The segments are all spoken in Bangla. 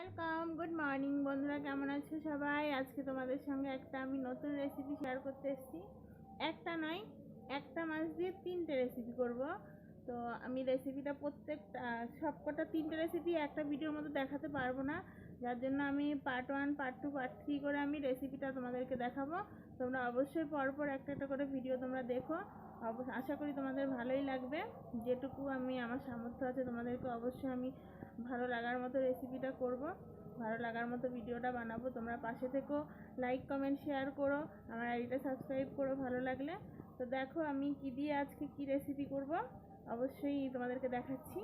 ওয়েলকাম, গুড মর্নিং বন্ধুরা, কেমন আছো সবাই? আজকে তোমাদের সঙ্গে আমি নতুন রেসিপি শেয়ার করতে এসেছি। একটা নয়, একটা মাছ দিয়ে 3টে রেসিপি করব। তো আমি রেসিপিটা প্রত্যেকটা সবকটা 3টে রেসিপি একটা ভিডিওর মধ্যে দেখাতে পারবো না, যার জন্য আমি পার্ট 1, পার্ট 2, পার্ট 3 করে আমি রেসিপিটা তোমাদেরকে দেখাবো। তোমরা অবশ্যই পরপর একটা একটা করে ভিডিও তোমরা দেখো। আশা করি তোমাদের ভালোই লাগবে। যেটুকু আমি আমার সামর্থ্য আছে তোমাদেরকে অবশ্যই আমি ভালো লাগার মতো রেসিপিটা করব, ভালো লাগার মতো ভিডিওটা বানাবো। তোমরা পাশে থেকো, লাইক কমেন্ট শেয়ার করো, আমার আইডিটা সাবস্ক্রাইব করো ভালো লাগলে। তো দেখো আমি কি দিয়ে আজকে কি রেসিপি করব অবশ্যই তোমাদেরকে দেখাচ্ছি।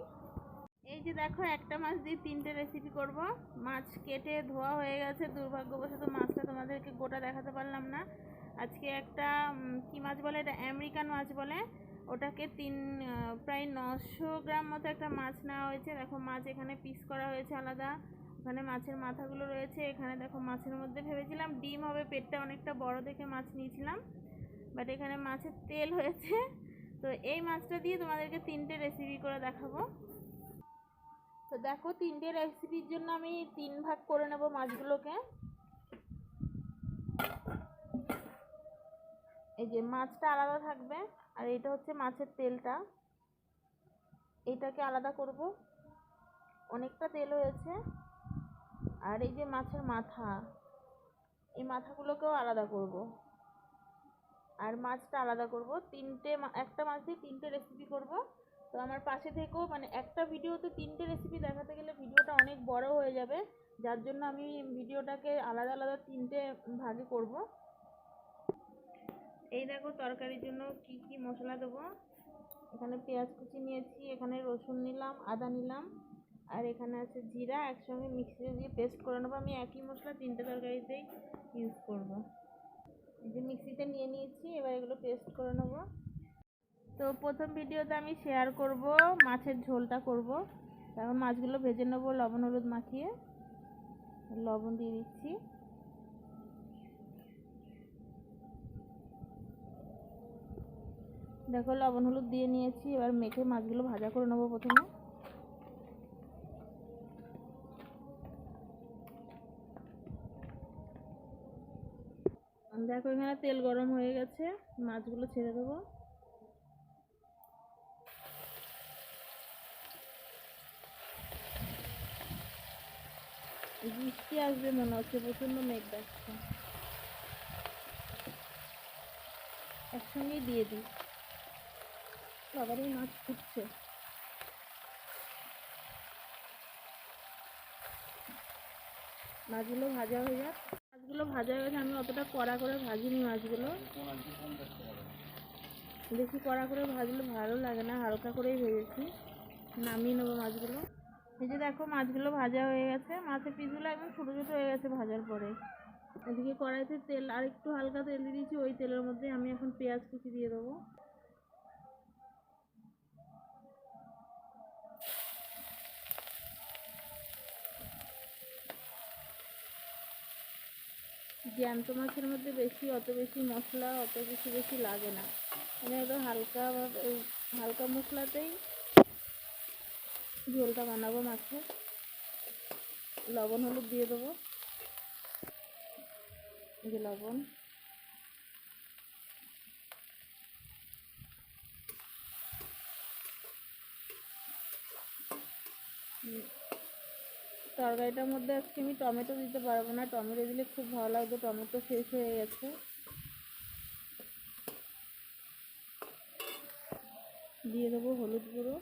এই যে দেখো, একটা মাছ দিয়ে 3টে রেসিপি করব। মাছ কেটে ধোয়া হয়ে গেছে, দুর্ভাগ্যবশত মাছটা তোমাদেরকে গোটা দেখাতে পারলাম না। আজকে একটা কি মাছ বলে, এটা আমেরিকান মাছ বলে, ওটাকে প্রায় 900 গ্রাম মতো একটা মাছ নেওয়া হয়েছে। দেখো মাছ এখানে পিস করা হয়েছে আলাদা, ওখানে মাছের মাথাগুলো রয়েছে। এখানে দেখো মাছের মধ্যে ভেবেছিলাম ডিম হবে, পেটটা অনেকটা বড় দেখে মাছ নিয়েছিলাম, বাট এখানে মাছের তেল হয়েছে। তো এই মাছটা দিয়ে তোমাদেরকে 3টে রেসিপি করে দেখাবো। তো দেখো 3টে রেসিপির জন্য আমি 3 ভাগ করে নেব মাছগুলোকে। এই যে মাছটা আলাদা থাকবে, আর এটা হচ্ছে মাছের তেলটা, এটাকে আলাদা করব, অনেকটা তেল হয়েছে। আর এই যে মাছের মাথা, এই মাথাগুলোকেও আলাদা করব, আর মাছটা আলাদা করব। একটা মাছ দিয়ে 3টে রেসিপি করব। তো আমার পাশে থেকেও, মানে একটা ভিডিওতে 3টে রেসিপি দেখাতে গেলে ভিডিওটা অনেক বড় হয়ে যাবে, যার জন্য আমি ভিডিওটাকে আলাদা আলাদা 3টে ভাগে করব। এই দেখো তরকারির জন্য কি কি মশলা দেবো। এখানে পেঁয়াজ কুচি নিয়েছি, এখানে রসুন নিলাম, আদা নিলাম, আর এখানে আছে জিরা, একসঙ্গে মিক্সিতে দিয়ে পেস্ট করে নেবো। আমি একই মশলা 3টে তরকারিতেই ইউজ করব। এই যে মিক্সিতে নিয়ে নিয়েছি, এবার এগুলো পেস্ট করে নেবো। তো প্রথম ভিডিওতে আমি শেয়ার করব মাছের ঝোলটা করব। এখন মাছগুলো ভেজে নেবো লবণ হলুদ মাখিয়ে। লবণ দিয়ে দিচ্ছি, দেখো লবণ হলুদ দিয়ে নিয়েছি। এবার মেখে মাছগুলো ভাজা করে নেবো প্রথমে। দেখো এখানে তেল গরম হয়ে গেছে, মাছগুলো ছেড়ে দেবো। বৃষ্টি আসবে মনে হচ্ছে, প্রচন্ড মেঘ ডাকছে। একসঙ্গেই দিয়ে দিই, বাবারই মাছ ফুটছে। মাছগুলো ভাজা হয়ে যাক। মাছগুলো ভাজা হয়ে গেছে, আমি অতটা কড়া করে ভাজিনি মাছগুলো, বেশি কড়া করে ভাজলে ভালো লাগে না, হালকা করেই ভেজেছি। নামিয়ে নেবো মাছগুলো। এই যে দেখো মাছগুলো ভাজা হয়ে গেছে, মাছের পিসগুলো একদম ছোটো ছোটো হয়ে গেছে ভাজার পরে। এদিকে কড়াইতে তেল, আর একটু হালকা তেল দিয়ে দিয়েছি, ওই তেলের মধ্যে আমি এখন পেঁয়াজ কুচি দিয়ে দেবো। জ্যান্ত মাছের মধ্যে অত বেশি মশলা অত বেশি লাগে না, মানে একদম হালকা মশলাতেই ঝোলটা বানাবো মাছের। লবণ হলুদ দিয়ে দেবো, এই যে লবণ, তরকারিটার মধ্যে আজকে আমি টমেটো দিতে পারবো না, টমেটো দিলে খুব ভালো লাগতো, টমেটো শেষ হয়ে গেছে। দিয়ে দেবো হলুদ গুঁড়ো,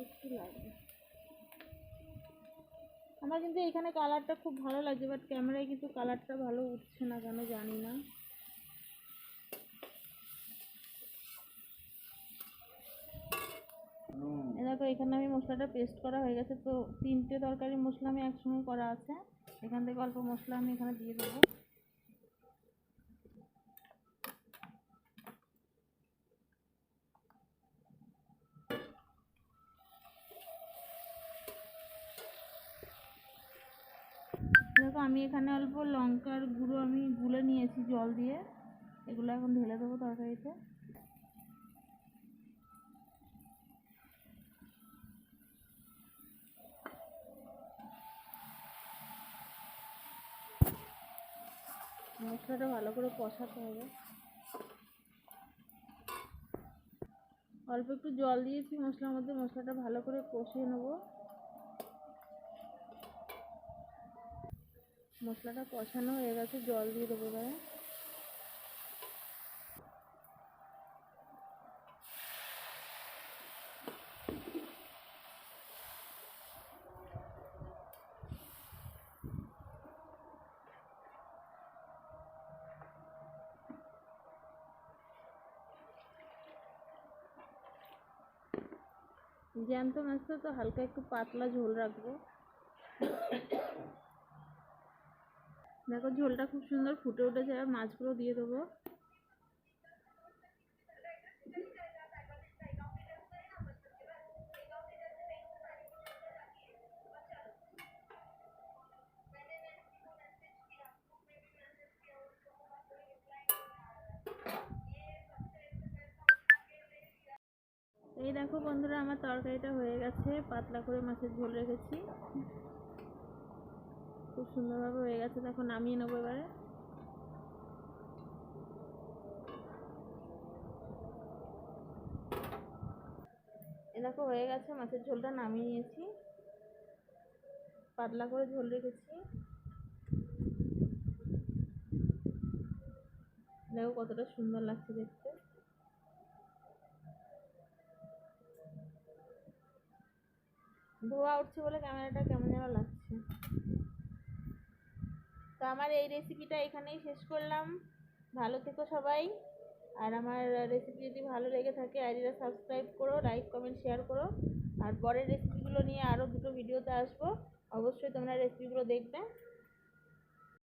একটু লাগবে। আমার কিন্তু এখানে কালারটা খুব ভালো লাগছে, বাট ক্যামেরায় কিন্তু কালারটা ভালো উঠছে না কেন জানি না। দেখো এখানে আমি মশলাটা পেস্ট করা হয়ে গেছে। তো 3টে তরকারি মশলা আমি একসঙ্গে করা আছে, এখান থেকে অল্প মশলা আমি এখানে দিয়ে দেবো। দেখো আমি এখানে অল্প লঙ্কার গুঁড়ো আমি গুলে নিয়েছি জল দিয়ে, এগুলো এখন ঢেলে দেবো তরকারিতে। মশলাটা ভালো করে কষাতে হবে। অল্প একটু জল দিয়েছি মশলার মধ্যে, মশলাটা ভালো করে কষিয়ে নেব। মশলাটা কষানো হয়ে গেছে, জল দিয়ে দেবো এবারে। জ্যান্ত মাছটা তো হালকা একটু পাতলা ঝোল রাখবো। দেখো ঝোলটা খুব সুন্দর ফুটে উঠেছে, আর মাছগুলো দিয়ে দেবো। এই দেখো বন্ধুরা, আমার তরকারিটা হয়ে গেছে, পাতলা করে মাছের ঝোল রেখেছি, খুব সুন্দরভাবে হয়ে গেছে। দেখো নামিয়ে নেবো এবারে। এ দেখো হয়ে গেছে, মাছের ঝোলটা নামিয়ে নিয়েছি, পাতলা করে ঝোল রেখেছি। দেখো কতটা সুন্দর লাগছে দেখতে। ধোয়া উঠছে বলে ক্যামেরাটা কেমন যেন লাগছে। তো আমার এই রেসিপিটা এখানেই শেষ করলাম। ভালো থেকো সবাই। আর আমার রেসিপি যদি ভালো লেগে থাকে আইডিটা সাবস্ক্রাইব করো, লাইক কমেন্ট শেয়ার করো। আর পরের রেসিপিগুলো নিয়ে আরও দুটো ভিডিওতে আসবো, অবশ্যই তোমরা রেসিপিগুলো দেখবে।